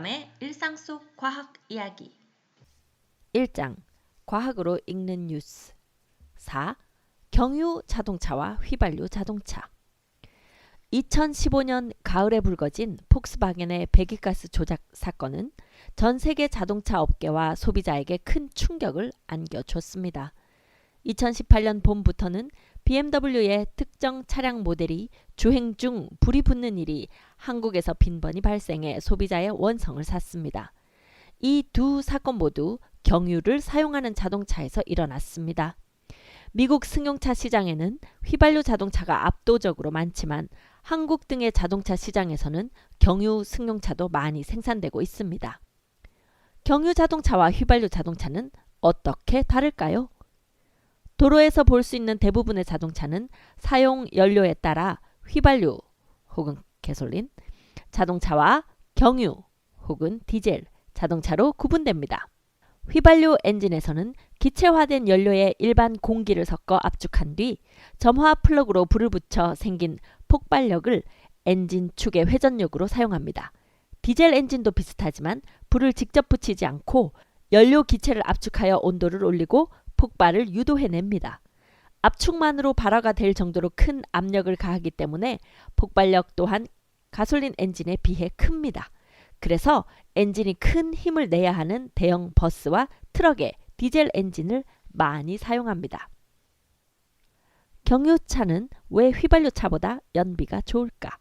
사람의 일상 속 과학 이야기. 1장 과학으로 읽는 뉴스. 4. 경유 자동차와 휘발유 자동차. 2015년 가을에 불거진 폭스바겐의 배기가스 조작 사건은 전 세계 자동차 업계와 소비자에게 큰 충격을 안겨줬습니다. 2018년 봄부터는 BMW의 특정 차량 모델이 주행 중 불이 붙는 일이 한국에서 빈번히 발생해 소비자의 원성을 샀습니다. 이 두 사건 모두 경유를 사용하는 자동차에서 일어났습니다. 미국 승용차 시장에는 휘발유 자동차가 압도적으로 많지만 한국 등의 자동차 시장에서는 경유 승용차도 많이 생산되고 있습니다. 경유 자동차와 휘발유 자동차는 어떻게 다를까요? 도로에서 볼 수 있는 대부분의 자동차는 사용 연료에 따라 휘발유 혹은 가솔린 자동차와 경유 혹은 디젤 자동차로 구분됩니다. 휘발유 엔진에서는 기체화된 연료에 일반 공기를 섞어 압축한 뒤 점화 플러그로 불을 붙여 생긴 폭발력을 엔진 축의 회전력으로 사용합니다. 디젤 엔진도 비슷하지만 불을 직접 붙이지 않고 연료 기체를 압축하여 온도를 올리고 폭발을 유도해냅니다. 압축만으로 발화가 될 정도로 큰 압력을 가하기 때문에 폭발력 또한 가솔린 엔진에 비해 큽니다. 그래서 엔진이 큰 힘을 내야 하는 대형 버스와 트럭에 디젤 엔진을 많이 사용합니다. 경유차는 왜 휘발유차보다 연비가 좋을까?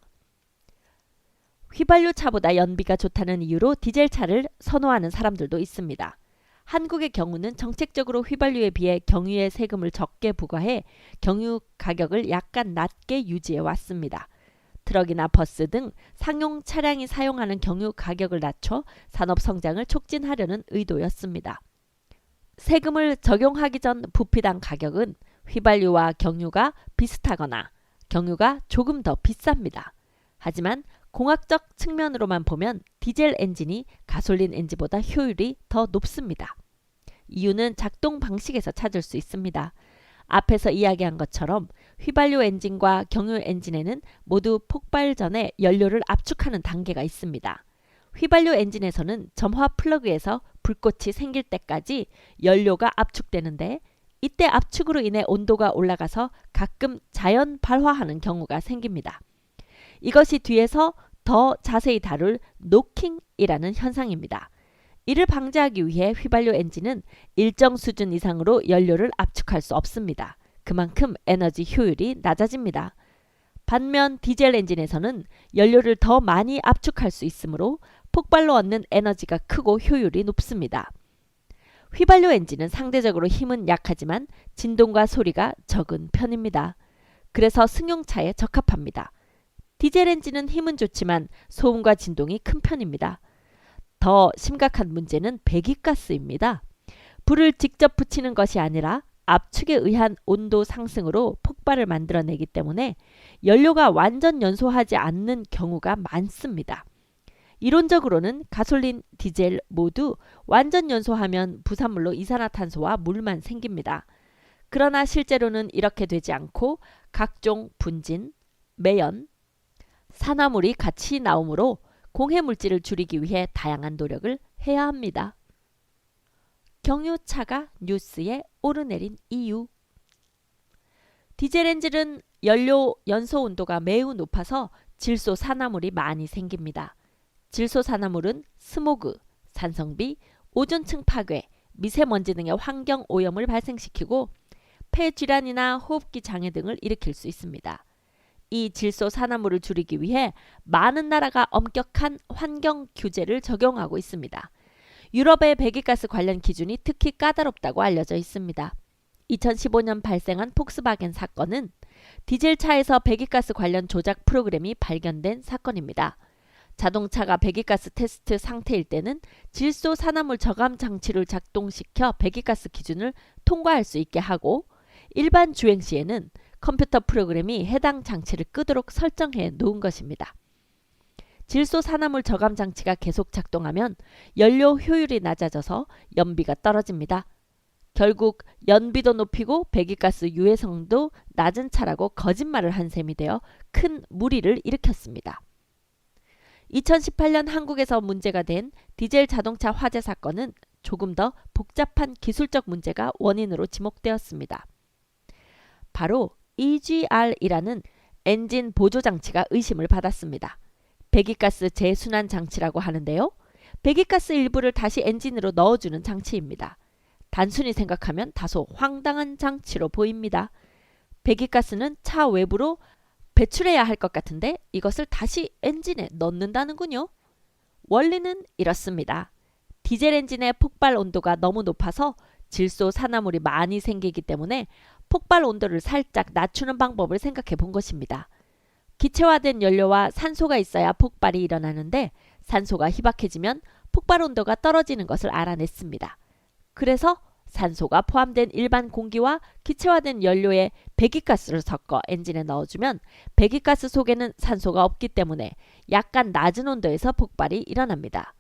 휘발유차보다 연비가 좋다는 이유로 디젤차를 선호하는 사람들도 있습니다. 한국의 경우는 정책적으로 휘발유에 비해 경유에 세금을 적게 부과해 경유 가격을 약간 낮게 유지해 왔습니다. 트럭이나 버스 등 상용 차량이 사용하는 경유 가격을 낮춰 산업 성장을 촉진하려는 의도였습니다. 세금을 적용하기 전 부피당 가격은 휘발유와 경유가 비슷하거나 경유가 조금 더 비쌉니다. 하지만 공학적 측면으로만 보면 디젤 엔진이 가솔린 엔진보다 효율이 더 높습니다. 이유는 작동 방식에서 찾을 수 있습니다. 앞에서 이야기한 것처럼 휘발유 엔진과 경유 엔진에는 모두 폭발 전에 연료를 압축하는 단계가 있습니다. 휘발유 엔진에서는 점화 플러그에서 불꽃이 생길 때까지 연료가 압축되는데 이때 압축으로 인해 온도가 올라가서 가끔 자연 발화하는 경우가 생깁니다. 이것이 뒤에서 더 자세히 다룰 노킹이라는 현상입니다. 이를 방지하기 위해 휘발유 엔진은 일정 수준 이상으로 연료를 압축할 수 없습니다. 그만큼 에너지 효율이 낮아집니다. 반면 디젤 엔진에서는 연료를 더 많이 압축할 수 있으므로 폭발로 얻는 에너지가 크고 효율이 높습니다. 휘발유 엔진은 상대적으로 힘은 약하지만 진동과 소리가 적은 편입니다. 그래서 승용차에 적합합니다. 디젤 엔진은 힘은 좋지만 소음과 진동이 큰 편입니다. 더 심각한 문제는 배기가스입니다. 불을 직접 붙이는 것이 아니라 압축에 의한 온도 상승으로 폭발을 만들어내기 때문에 연료가 완전 연소하지 않는 경우가 많습니다. 이론적으로는 가솔린, 디젤 모두 완전 연소하면 부산물로 이산화탄소와 물만 생깁니다. 그러나 실제로는 이렇게 되지 않고 각종 분진, 매연, 산화물이 같이 나오므로 공해물질을 줄이기 위해 다양한 노력을 해야 합니다. 경유차가 뉴스에 오르내린 이유. 디젤 엔진은 연료 연소 온도가 매우 높아서 질소 산화물이 많이 생깁니다. 질소 산화물은 스모그, 산성비, 오존층 파괴, 미세먼지 등의 환경 오염을 발생시키고 폐질환이나 호흡기 장애 등을 일으킬 수 있습니다. 이 질소 산화물을 줄이기 위해 많은 나라가 엄격한 환경 규제를 적용하고 있습니다. 유럽의 배기가스 관련 기준이 특히 까다롭다고 알려져 있습니다. 2015년 발생한 폭스바겐 사건은 디젤차에서 배기가스 관련 조작 프로그램이 발견된 사건입니다. 자동차가 배기가스 테스트 상태일 때는 질소 산화물 저감 장치를 작동시켜 배기가스 기준을 통과할 수 있게 하고 일반 주행 시에는 컴퓨터 프로그램이 해당 장치를 끄도록 설정해 놓은 것입니다. 질소 산화물 저감 장치가 계속 작동하면 연료 효율이 낮아져서 연비가 떨어집니다. 결국 연비도 높이고 배기가스 유해성도 낮은 차라고 거짓말을 한 셈이 되어 큰 물의를 일으켰습니다. 2018년 한국에서 문제가 된 디젤 자동차 화재 사건은 조금 더 복잡한 기술적 문제가 원인으로 지목되었습니다. 바로 EGR이라는 엔진 보조 장치가 의심을 받았습니다. 배기가스 재순환 장치라고 하는데요. 배기가스 일부를 다시 엔진으로 넣어주는 장치입니다. 단순히 생각하면 다소 황당한 장치로 보입니다. 배기가스는 차 외부로 배출해야 할 것 같은데 이것을 다시 엔진에 넣는다는군요. 원리는 이렇습니다. 디젤 엔진의 폭발 온도가 너무 높아서 질소 산화물이 많이 생기기 때문에 폭발 온도를 살짝 낮추는 방법을 생각해 본 것입니다. 기체화된 연료와 산소가 있어야 폭발이 일어나는데 산소가 희박해지면 폭발 온도가 떨어지는 것을 알아냈습니다. 그래서 산소가 포함된 일반 공기와 기체화된 연료에 배기가스를 섞어 엔진에 넣어주면 배기가스 속에는 산소가 없기 때문에 약간 낮은 온도에서 폭발이 일어납니다.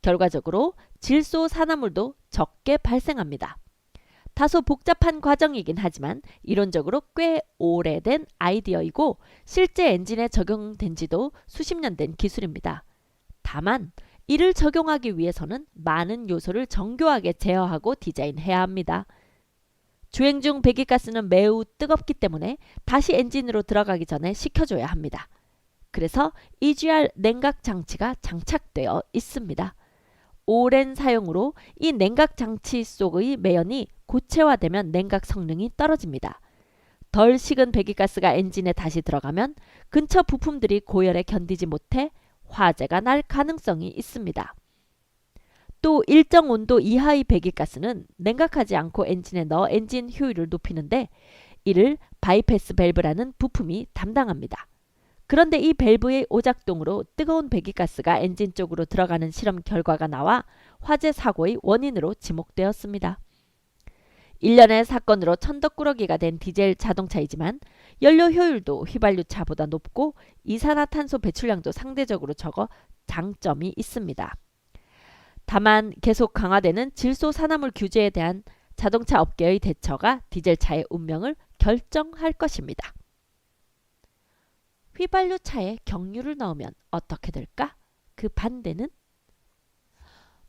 결과적으로 질소 산화물도 적게 발생합니다. 다소 복잡한 과정이긴 하지만 이론적으로 꽤 오래된 아이디어이고 실제 엔진에 적용된 지도 수십 년 된 기술입니다. 다만 이를 적용하기 위해서는 많은 요소를 정교하게 제어하고 디자인해야 합니다. 주행 중 배기가스는 매우 뜨겁기 때문에 다시 엔진으로 들어가기 전에 식혀줘야 합니다. 그래서 EGR 냉각 장치가 장착되어 있습니다. 오랜 사용으로 이 냉각 장치 속의 매연이 고체화되면 냉각 성능이 떨어집니다. 덜 식은 배기가스가 엔진에 다시 들어가면 근처 부품들이 고열에 견디지 못해 화재가 날 가능성이 있습니다. 또 일정 온도 이하의 배기가스는 냉각하지 않고 엔진에 넣어 엔진 효율을 높이는데 이를 바이패스 밸브라는 부품이 담당합니다. 그런데 이 밸브의 오작동으로 뜨거운 배기가스가 엔진 쪽으로 들어가는 실험 결과가 나와 화재 사고의 원인으로 지목되었습니다. 일련의 사건으로 천덕꾸러기가 된 디젤 자동차이지만 연료 효율도 휘발유차보다 높고 이산화탄소 배출량도 상대적으로 적어 장점이 있습니다. 다만 계속 강화되는 질소 산화물 규제에 대한 자동차 업계의 대처가 디젤차의 운명을 결정할 것입니다. 휘발유차에 경유를 넣으면 어떻게 될까? 그 반대는?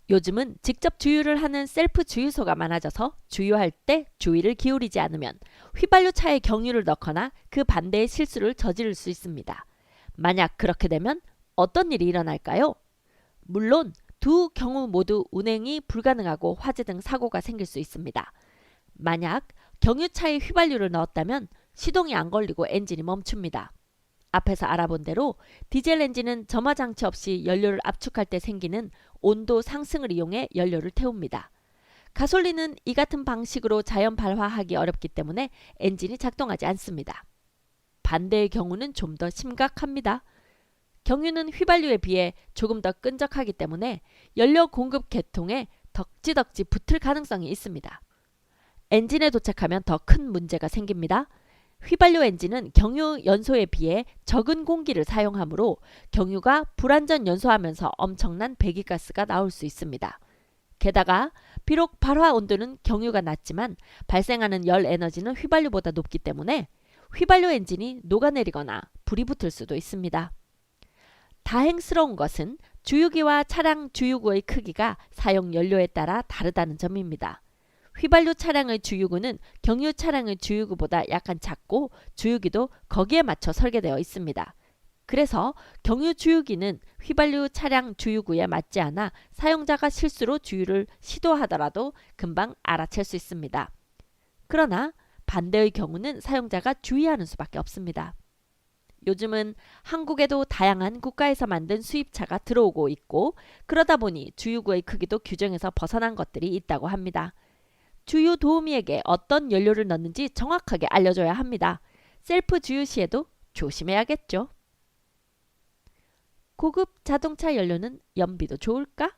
요즘은 직접 주유를 하는 셀프 주유소가 많아져서 주유할 때 주의를 기울이지 않으면 휘발유차에 경유를 넣거나 그 반대의 실수를 저지를 수 있습니다. 만약 그렇게 되면 어떤 일이 일어날까요? 물론 두 경우 모두 운행이 불가능하고 화재 등 사고가 생길 수 있습니다. 만약 경유차에 휘발유를 넣었다면 시동이 안 걸리고 엔진이 멈춥니다. 앞에서 알아본 대로 디젤 엔진은 점화 장치 없이 연료를 압축할 때 생기는 온도 상승을 이용해 연료를 태웁니다. 가솔린은 이 같은 방식으로 자연 발화하기 어렵기 때문에 엔진이 작동하지 않습니다. 반대의 경우는 좀 더 심각합니다. 경유는 휘발유에 비해 조금 더 끈적하기 때문에 연료 공급 계통에 덕지덕지 붙을 가능성이 있습니다. 엔진에 도착하면 더 큰 문제가 생깁니다. 휘발유 엔진은 경유 연소에 비해 적은 공기를 사용하므로 경유가 불완전 연소하면서 엄청난 배기가스가 나올 수 있습니다. 게다가 비록 발화 온도는 경유가 낮지만 발생하는 열 에너지는 휘발유보다 높기 때문에 휘발유 엔진이 녹아내리거나 불이 붙을 수도 있습니다. 다행스러운 것은 주유기와 차량 주유구의 크기가 사용 연료에 따라 다르다는 점입니다. 휘발유 차량의 주유구는 경유 차량의 주유구보다 약간 작고 주유기도 거기에 맞춰 설계되어 있습니다. 그래서 경유 주유기는 휘발유 차량 주유구에 맞지 않아 사용자가 실수로 주유를 시도하더라도 금방 알아챌 수 있습니다. 그러나 반대의 경우는 사용자가 주의하는 수밖에 없습니다. 요즘은 한국에도 다양한 국가에서 만든 수입차가 들어오고 있고 그러다 보니 주유구의 크기도 규정에서 벗어난 것들이 있다고 합니다. 주유 도우미에게 어떤 연료를 넣는지 정확하게 알려줘야 합니다. 셀프 주유 시에도 조심해야겠죠. 고급 자동차 연료는 연비도 좋을까?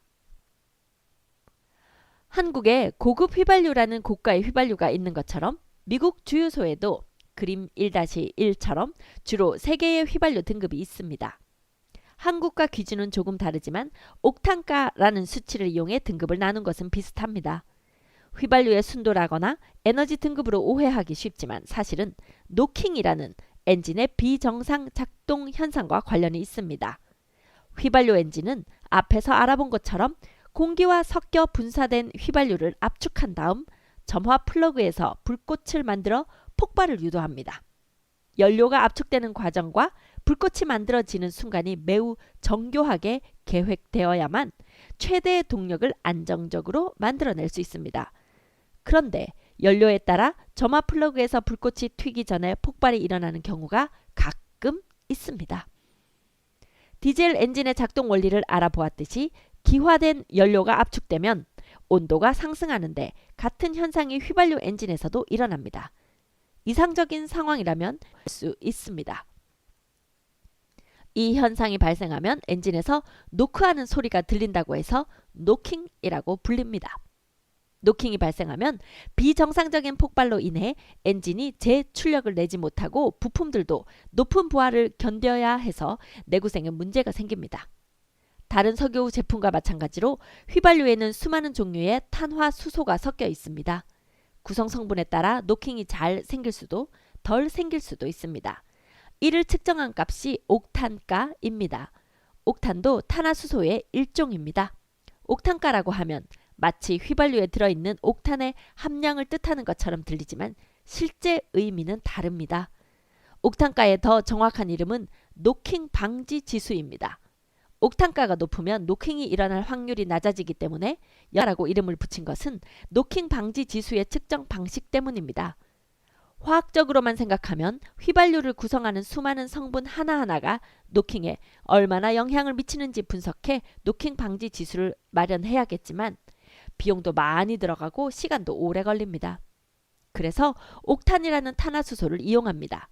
한국에 고급 휘발유라는 고가의 휘발유가 있는 것처럼 미국 주유소에도 그림 1-1처럼 주로 3개의 휘발유 등급이 있습니다. 한국과 기준은 조금 다르지만 옥탄가라는 수치를 이용해 등급을 나눈 것은 비슷합니다. 휘발유의 순도라거나 에너지 등급으로 오해하기 쉽지만 사실은 노킹이라는 엔진의 비정상 작동 현상과 관련이 있습니다. 휘발유 엔진은 앞에서 알아본 것처럼 공기와 섞여 분사된 휘발유를 압축한 다음 점화 플러그에서 불꽃을 만들어 폭발을 유도합니다. 연료가 압축되는 과정과 불꽃이 만들어지는 순간이 매우 정교하게 계획되어야만 최대의 동력을 안정적으로 만들어낼 수 있습니다. 그런데 연료에 따라 점화 플러그에서 불꽃이 튀기 전에 폭발이 일어나는 경우가 가끔 있습니다. 디젤 엔진의 작동 원리를 알아보았듯이 기화된 연료가 압축되면 온도가 상승하는데 같은 현상이 휘발유 엔진에서도 일어납니다. 이상적인 상황이라면 할 수 있습니다. 이 현상이 발생하면 엔진에서 노크하는 소리가 들린다고 해서 노킹이라고 불립니다. 노킹이 발생하면 비정상적인 폭발로 인해 엔진이 재출력을 내지 못하고 부품들도 높은 부하를 견뎌야 해서 내구성에 문제가 생깁니다. 다른 석유 제품과 마찬가지로 휘발유에는 수많은 종류의 탄화수소가 섞여 있습니다. 구성 성분에 따라 노킹이 잘 생길 수도 덜 생길 수도 있습니다. 이를 측정한 값이 옥탄가입니다. 옥탄도 탄화수소의 일종입니다. 옥탄가라고 하면 마치 휘발유에 들어있는 옥탄의 함량을 뜻하는 것처럼 들리지만 실제 의미는 다릅니다. 옥탄가의 더 정확한 이름은 노킹 방지 지수입니다. 옥탄가가 높으면 노킹이 일어날 확률이 낮아지기 때문에 라고 이름을 붙인 것은 노킹 방지 지수의 측정 방식 때문입니다. 화학적으로만 생각하면 휘발유를 구성하는 수많은 성분 하나하나가 노킹에 얼마나 영향을 미치는지 분석해 노킹 방지 지수를 마련해야겠지만 비용도 많이 들어가고 시간도 오래 걸립니다. 그래서 옥탄이라는 탄화수소를 이용합니다.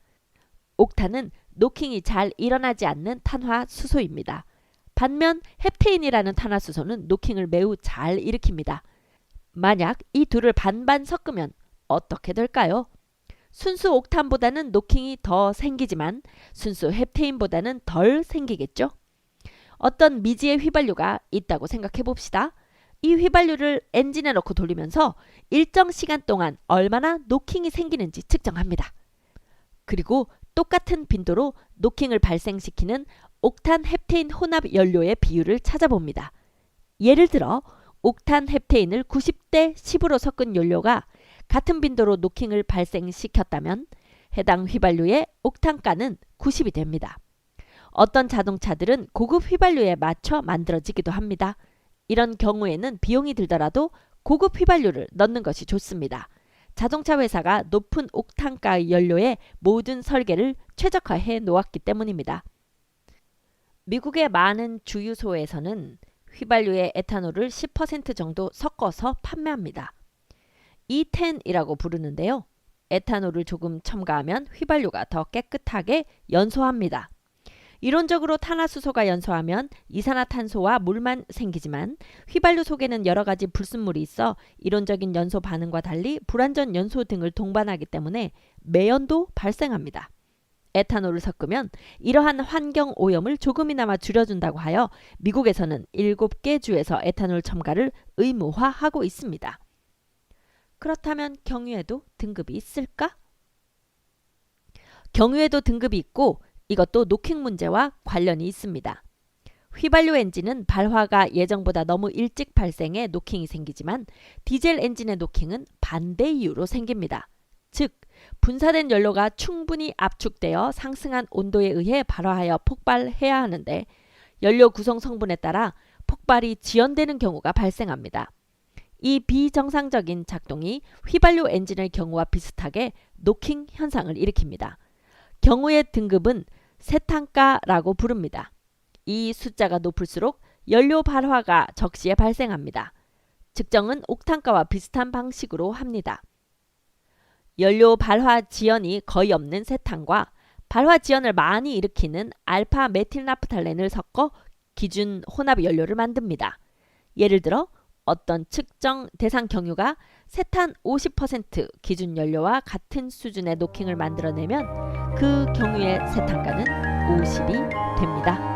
옥탄은 노킹이 잘 일어나지 않는 탄화수소입니다. 반면 헵테인이라는 탄화수소는 노킹을 매우 잘 일으킵니다. 만약 이 둘을 반반 섞으면 어떻게 될까요? 순수 옥탄보다는 노킹이 더 생기지만 순수 헵테인보다는 덜 생기겠죠? 어떤 미지의 휘발유가 있다고 생각해 봅시다. 이 휘발유를 엔진에 넣고 돌리면서 일정 시간 동안 얼마나 노킹이 생기는지 측정합니다. 그리고 똑같은 빈도로 노킹을 발생시키는 옥탄 헵테인 혼합 연료의 비율을 찾아봅니다. 예를 들어 옥탄 헵테인을 90대 10으로 섞은 연료가 같은 빈도로 노킹을 발생시켰다면 해당 휘발유의 옥탄가는 90이 됩니다. 어떤 자동차들은 고급 휘발유에 맞춰 만들어지기도 합니다. 이런 경우에는 비용이 들더라도 고급 휘발유를 넣는 것이 좋습니다. 자동차 회사가 높은 옥탄가 연료의 모든 설계를 최적화해 놓았기 때문입니다. 미국의 많은 주유소에서는 휘발유에 에탄올을 10% 정도 섞어서 판매합니다. E10이라고 부르는데요. 에탄올을 조금 첨가하면 휘발유가 더 깨끗하게 연소합니다. 이론적으로 탄화수소가 연소하면 이산화탄소와 물만 생기지만 휘발유 속에는 여러 가지 불순물이 있어 이론적인 연소 반응과 달리 불완전 연소 등을 동반하기 때문에 매연도 발생합니다. 에탄올을 섞으면 이러한 환경 오염을 조금이나마 줄여준다고 하여 미국에서는 7개 주에서 에탄올 첨가를 의무화하고 있습니다. 그렇다면 경유에도 등급이 있을까? 경유에도 등급이 있고 이것도 노킹 문제와 관련이 있습니다. 휘발유 엔진은 발화가 예정보다 너무 일찍 발생해 노킹이 생기지만 디젤 엔진의 노킹은 반대 이유로 생깁니다. 즉 분사된 연료가 충분히 압축되어 상승한 온도에 의해 발화하여 폭발해야 하는데 연료 구성 성분에 따라 폭발이 지연되는 경우가 발생합니다. 이 비정상적인 작동이 휘발유 엔진의 경우와 비슷하게 노킹 현상을 일으킵니다. 경우의 등급은 세탄가라고 부릅니다. 이 숫자가 높을수록 연료 발화가 적시에 발생합니다. 측정은 옥탄가와 비슷한 방식으로 합니다. 연료 발화 지연이 거의 없는 세탄과 발화 지연을 많이 일으키는 알파 메틸나프탈렌을 섞어 기준 혼합 연료를 만듭니다. 예를 들어 어떤 특정 대상 경유가 세탄 50% 기준 연료와 같은 수준의 노킹을 만들어내면 그 경유의 세탄가는 50이 됩니다.